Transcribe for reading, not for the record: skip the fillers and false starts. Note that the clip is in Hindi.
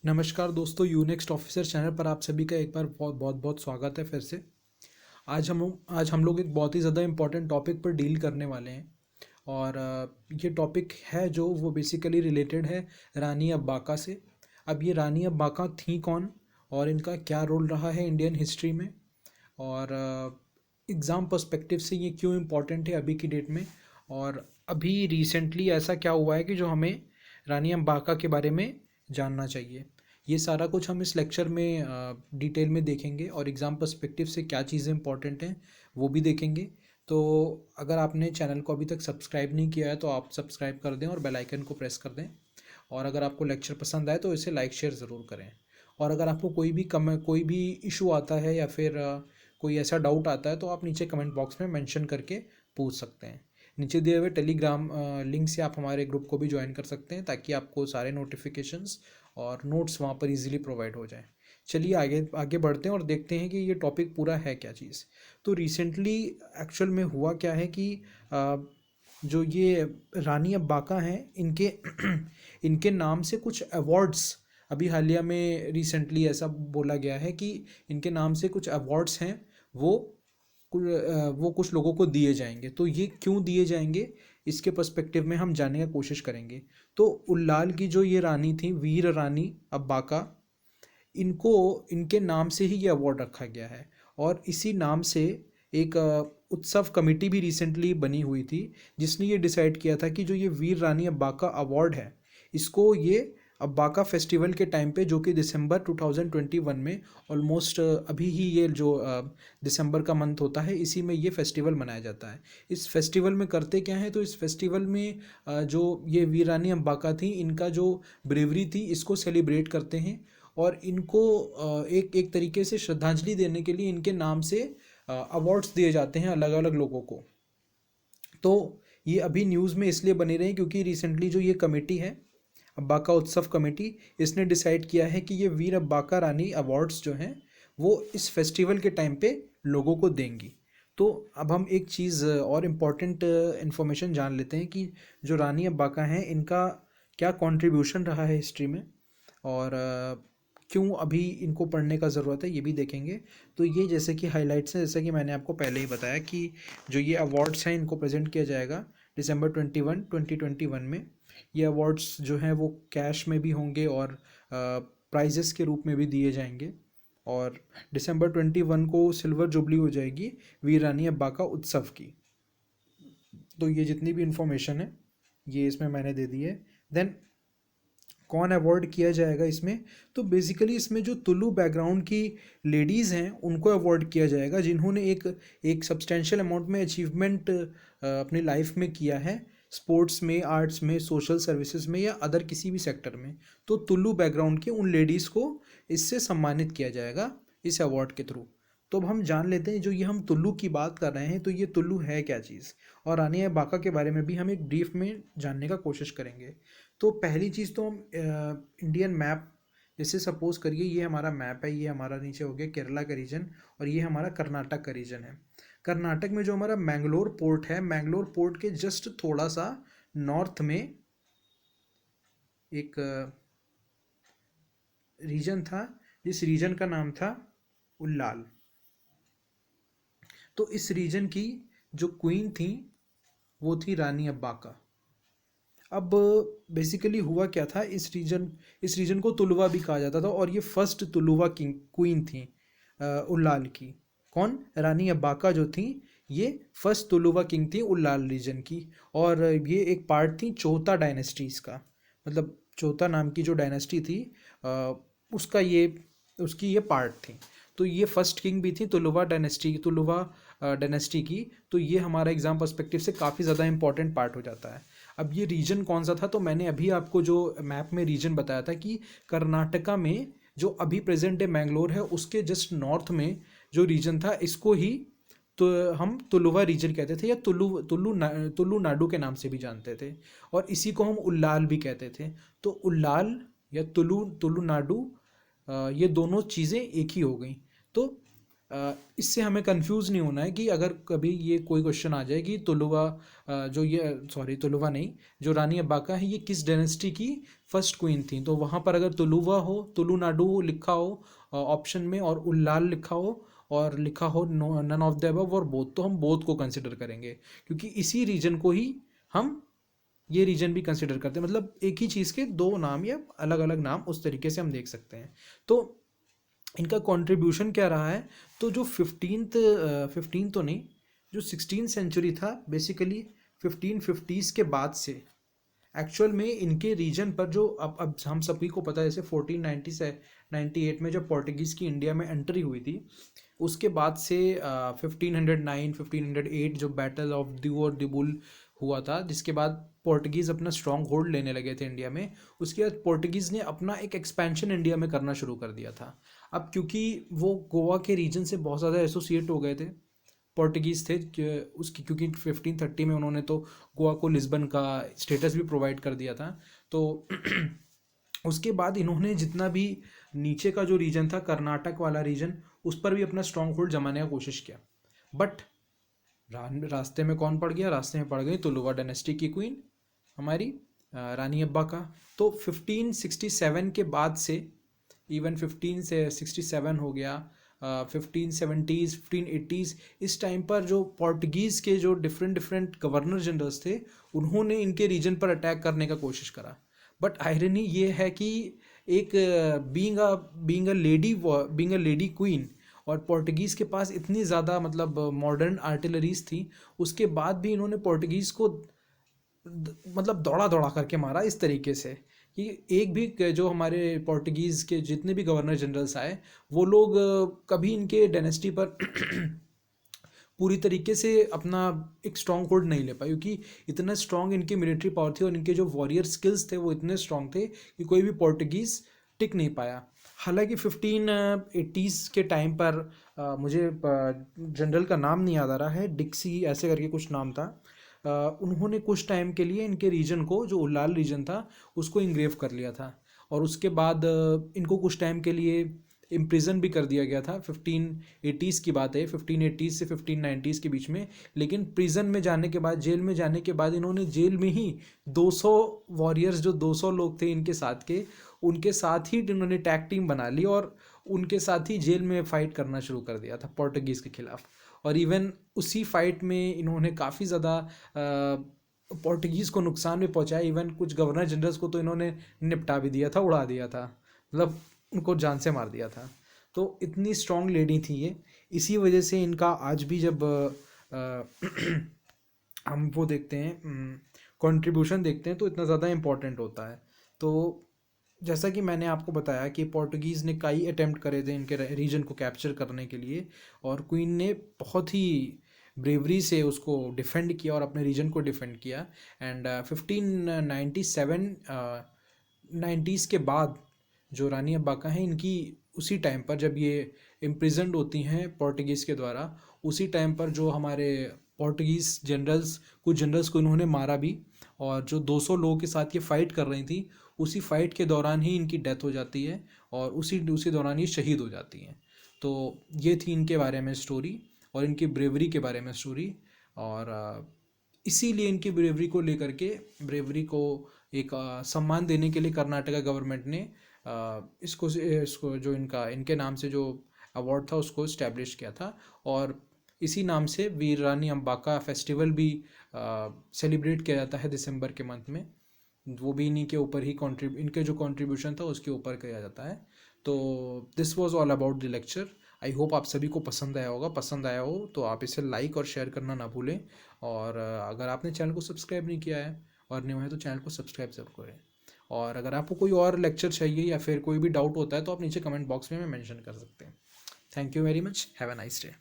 नमस्कार दोस्तों, यूनेक्स्ट ऑफिसर चैनल पर आप सभी का एक बार बहुत बहुत बहुत स्वागत है फिर से। आज हम लोग एक बहुत ही ज़्यादा इम्पोर्टेंट टॉपिक पर डील करने वाले हैं। और ये टॉपिक है जो वो बेसिकली रिलेटेड है रानी अब्बाका से। अब ये रानी अब्बाका थी कौन और इनका क्या रोल रहा है इंडियन हिस्ट्री में, और एग्ज़ाम पर्सपेक्टिव से ये क्यों इम्पोर्टेंट है अभी की डेट में, और अभी रिसेंटली ऐसा क्या हुआ है कि जो हमें रानी अब्बाका के बारे में जानना चाहिए। ये सारा कुछ हम इस लेक्चर में डिटेल में देखेंगे, और एग्ज़ाम पर्सपेक्टिव से क्या चीज़ें इंपॉर्टेंट हैं वो भी देखेंगे। तो अगर आपने चैनल को अभी तक सब्सक्राइब नहीं किया है तो आप सब्सक्राइब कर दें और बेल आइकन को प्रेस कर दें। और अगर आपको लेक्चर पसंद आए तो इसे लाइक शेयर ज़रूर करें। और अगर आपको कोई भी इशू आता है या फिर कोई ऐसा डाउट आता है तो आप नीचे कमेंट बॉक्स में मेंशन करके पूछ सकते हैं। नीचे दिए हुए टेलीग्राम लिंक से आप हमारे ग्रुप को भी ज्वाइन कर सकते हैं ताकि आपको सारे नोटिफिकेशंस और नोट्स वहाँ पर इजीली प्रोवाइड हो जाएं। चलिए आगे आगे बढ़ते हैं और देखते हैं कि ये टॉपिक पूरा है क्या चीज़। तो रिसेंटली एक्चुअल में हुआ क्या है कि जो ये रानी अब्बाका हैं इनके इनके नाम से कुछ अवार्ड्स अभी हालिया में रिसेंटली ऐसा बोला गया है कि इनके नाम से कुछ अवार्ड्स हैं वो वो कुछ लोगों को दिए जाएंगे। तो ये क्यों दिए जाएंगे इसके पर्सपेक्टिव में हम जानने की कोशिश करेंगे। तो उल्लाल की जो ये रानी थी, वीर रानी अब्बाका, इनको इनके नाम से ही ये अवार्ड रखा गया है। और इसी नाम से एक उत्सव कमेटी भी रिसेंटली बनी हुई थी जिसने ये डिसाइड किया था कि जो ये वीर रानी अब्बाका अवार्ड है इसको ये अब्बाका फेस्टिवल के टाइम पे, जो कि दिसंबर 2021 में ऑलमोस्ट अभी ही ये जो दिसंबर का मंथ होता है इसी में ये फेस्टिवल मनाया जाता है। इस फेस्टिवल में करते क्या है, तो इस फेस्टिवल में जो ये वीर रानी अब्बाका थी इनका जो ब्रेवरी थी इसको सेलिब्रेट करते हैं। और इनको एक एक तरीके से श्रद्धांजलि देने के लिए इनके नाम से अवार्ड्स दिए जाते हैं अलग अलग लोगों को। तो ये अभी न्यूज़ में इसलिए बने रहे क्योंकि रिसेंटली जो ये कमेटी है अब्बाका उत्सव कमेटी, इसने डिसाइड किया है कि ये वीर अब्बाका रानी अवार्ड्स जो हैं वो इस फेस्टिवल के टाइम पे लोगों को देंगी। तो अब हम एक चीज़ और इम्पॉर्टेंट इन्फॉर्मेशन जान लेते हैं कि जो रानी अब्बाका हैं इनका क्या कंट्रीब्यूशन रहा है हिस्ट्री में, और क्यों अभी इनको पढ़ने का ज़रूरत है ये भी देखेंगे। तो ये जैसे कि हाइलाइट्स हैं, जैसे कि मैंने आपको पहले ही बताया कि जो ये अवार्ड्स हैं इनको प्रेजेंट किया जाएगा दिसंबर 2021 में। ये अवार्ड्स जो हैं वो कैश में भी होंगे और प्राइजेस के रूप में भी दिए जाएंगे। और दिसंबर 21 को सिल्वर जुबली हो जाएगी वीर रानी अब्बाका उत्सव की। तो ये जितनी भी इंफॉर्मेशन है ये इसमें मैंने दे दी है। देन कौन अवॉर्ड किया जाएगा इसमें, तो बेसिकली इसमें जो तुलु बैकग्राउंड की लेडीज़ हैं उनको अवॉर्ड किया जाएगा जिन्होंने एक एक सब्सटेंशियल अमाउंट में अचीवमेंट अपनी लाइफ में किया है, स्पोर्ट्स में, आर्ट्स में, सोशल सर्विसेज में या अदर किसी भी सेक्टर में। तो तुलु बैकग्राउंड के उन लेडीज़ को इससे सम्मानित किया जाएगा इस अवार्ड के थ्रू। तो अब हम जान लेते हैं जो ये हम तुल्लू की बात कर रहे हैं तो ये तुल्लू है क्या चीज़, और रानी अब्बाका के बारे में भी हम एक ब्रीफ में जानने का कोशिश करेंगे। तो पहली चीज़ तो हम इंडियन मैप, जैसे सपोज करिए ये हमारा मैप है, ये हमारा नीचे हो गया केरला का रीजन और ये हमारा कर्नाटक का रीजन है। कर्नाटक में जो हमारा मैंगलोर पोर्ट है, मैंगलोर पोर्ट के जस्ट थोड़ा सा नॉर्थ में एक रीजन था जिस रीजन का नाम था उल्लाल। तो इस रीजन की जो क्वीन थी वो थी रानी अब्बाका। अब बेसिकली हुआ क्या था, इस रीजन को तुलुवा भी कहा जाता था और ये फर्स्ट तुलुवा किंग क्वीन थी उल्लाल की। कौन? रानी अब्बाका जो थी ये फर्स्ट तुलुवा किंग थी उल्लाल रीजन की। और ये एक पार्ट थी चौथा डायनेस्टीज़ का, मतलब चौथा नाम की जो डायनेस्टी थी उसका ये उसकी ये पार्ट थी। तो ये फर्स्ट किंग भी थी तुलुवा डायनेस्टी की। तो ये हमारा एग्जाम पर्सपेक्टिव से काफ़ी ज़्यादा इंपॉर्टेंट पार्ट हो जाता है। अब ये रीजन कौन सा था, तो मैंने अभी आपको जो मैप में रीजन बताया था कि कर्नाटका में जो अभी प्रेजेंट डे मैंगलोर है उसके जस्ट नॉर्थ में जो रीजन था इसको ही तो हम तुलुवा रीजन कहते थे या तुल्लू नाडु के नाम से भी जानते थे, और इसी को हम उल्लाल भी कहते थे। तो उल्लाल या तुल्लू नाडु ये दोनों चीज़ें एक ही हो गई। तो इससे हमें कंफ्यूज नहीं होना है कि अगर कभी ये कोई क्वेश्चन आ जाए कि तुलुवा जो ये सॉरी तुलुवा नहीं, जो रानी अब्बाका है ये किस डायनेस्टी की फर्स्ट क्वीन थी, तो वहाँ पर अगर तुलुवा हो, तुलु नाडु लिखा हो ऑप्शन में, और उल्लाल लिखा हो, और लिखा हो नन ऑफ द अबव और बोथ, तो हम बोथ को कंसिडर करेंगे, क्योंकि इसी रीजन को ही हम ये रीजन भी कंसिडर करते हैं, मतलब एक ही चीज़ के दो नाम या अलग अलग नाम, उस तरीके से हम देख सकते हैं। तो इनका कंट्रीब्यूशन क्या रहा है, तो जो फिफ्टीन तो नहीं, जो 16 सेंचुरी था बेसिकली 1550s के बाद से एक्चुअल में इनके रीजन पर जो अब हम सभी को पता है, जैसे 1490 से 98 में जब पोर्टुगीज़ की इंडिया में एंट्री हुई थी, उसके बाद से 1509 1508 जो बैटल ऑफ दिओर दिबुल हुआ था, जिसके बाद पोर्टुगीज़ अपना स्ट्रॉन्ग होल्ड लेने लगे थे इंडिया में, उसके बाद पोर्टुगीज़ ने अपना एक एक्सपेंशन इंडिया में करना शुरू कर दिया था। अब क्योंकि वो गोवा के रीजन से बहुत ज़्यादा एसोसिएट हो गए थे, पोर्टुगीज़ थे उसकी, क्योंकि 1530 में उन्होंने तो गोवा को लिस्बन का स्टेटस भी प्रोवाइड कर दिया था। तो उसके बाद इन्होंने जितना भी नीचे का जो रीजन था, कर्नाटक वाला रीजन, उस पर भी अपना स्ट्रॉन्ग होल्ड जमाने का कोशिश किया, बट रास्ते में कौन पड़ गया, रास्ते में पड़ गई तुलुवा डायनेस्टी की क्वीन हमारी रानी अब्बाका। तो 1567 के बाद से इवन 1567 हो गया, 1570s 1580s, इस टाइम पर जो पोर्टुगीज़ के जो डिफरेंट डिफरेंट गवर्नर जनरल्स थे, उन्होंने इनके रीजन पर अटैक करने का कोशिश करा। बट आयरनी ये है कि एक बीइंग अ लेडी क्वीन, और पोर्टुगीज़ के पास इतनी ज़्यादा मतलब मॉडर्न आर्टिलरीज थी, उसके बाद भी इन्होंने पोर्टुगीज़ को मतलब दौड़ा दौड़ा करके मारा इस तरीके से कि एक भी जो हमारे पोर्टुगीज़ के जितने भी गवर्नर जनरल्स आए, वो लोग कभी इनके डायनेस्टी पर पूरी तरीके से अपना एक स्ट्रॉन्ग होल्ड नहीं ले पाए, क्योंकि इतना स्ट्रॉन्ग इनकी मिलिट्री पावर थी और इनके जो वॉरियर स्किल्स थे वो इतने स्ट्रॉन्ग थे कि कोई भी पोर्टुगीज़ टिक नहीं पाया। हालांकि 1580s के टाइम पर मुझे जनरल का नाम नहीं याद आ रहा है, डिक्सी ऐसे करके कुछ नाम था, उन्होंने कुछ टाइम के लिए इनके रीजन को, जो उल्लाल रीजन था, उसको इंग्रेव कर लिया था, और उसके बाद इनको कुछ टाइम के लिए इम्प्रिजन भी कर दिया गया था। 1580s की बात है, 1580s से 1590s के बीच में। लेकिन प्रिजन में जाने के बाद, जेल में जाने के बाद, इन्होंने जेल में ही 200 वॉरियर्स, जो 200 लोग थे इनके साथ के, उनके साथ ही इन्होंने टैग टीम बना ली और उनके साथ ही जेल में फाइट करना शुरू कर दिया था पोर्टुगीज़ के खिलाफ। और इवन उसी फाइट में इन्होंने काफ़ी ज़्यादा पोर्टुगीज़ को नुकसान भी पहुंचाया, इवन कुछ गवर्नर जनरल्स को तो इन्होंने निपटा भी दिया था, उड़ा दिया था, मतलब उनको जान से मार दिया था। तो इतनी स्ट्रॉन्ग लेडी थी ये, इसी वजह से इनका आज भी जब हम वो देखते हैं, कंट्रीब्यूशन देखते हैं, तो इतना ज़्यादा इम्पोर्टेंट होता है। तो जैसा कि मैंने आपको बताया कि पोर्टुगीज़ ने कई अटेम्प्ट करे थे इनके रीजन को कैप्चर करने के लिए, और क्वीन ने बहुत ही ब्रेवरी से उसको डिफेंड किया और अपने रीजन को डिफेंड किया। एंड 1597 90s के बाद जो रानी अब्बाका हैं, इनकी उसी टाइम पर जब ये इम्प्रिजन्ड होती हैं पोर्टुगीज़ के द्वारा, उसी टाइम पर जो हमारे पोर्टुगीज़ जनरल्स, कुछ जनरल्स को इन्होंने मारा भी, और जो 200 लोगों के साथ ये फाइट कर रही थी, उसी फाइट के दौरान ही इनकी डेथ हो जाती है, और उसी उसी दौरान ही शहीद हो जाती हैं। तो ये थी इनके बारे में स्टोरी, और इनकी ब्रेवरी के बारे में स्टोरी। और इसीलिए इनकी ब्रेवरी को लेकर के, ब्रेवरी को एक सम्मान देने के लिए कर्नाटका गवर्नमेंट ने इसको जो इनके नाम से जो अवार्ड था उसको इस्टेब्लिश किया था। और इसी नाम से वीर रानी अम्बाका फेस्टिवल भी सेलिब्रेट किया जाता है दिसंबर के मंथ में, वो भी इन्हीं के ऊपर ही इनके जो कंट्रीब्यूशन था उसके ऊपर किया जाता है। तो this was all about the lecture. I hope आप सभी को पसंद आया होगा। पसंद आया हो तो आप इसे लाइक और शेयर करना ना भूलें, और अगर आपने चैनल को सब्सक्राइब नहीं किया है और न्यू है तो चैनल को सब्सक्राइब ज़रूर करें। और अगर आपको कोई और लेक्चर चाहिए या फिर कोई भी डाउट होता है तो आप नीचे कमेंट बॉक्स में मेंशन कर सकते हैं। Thank you very much, have a nice day.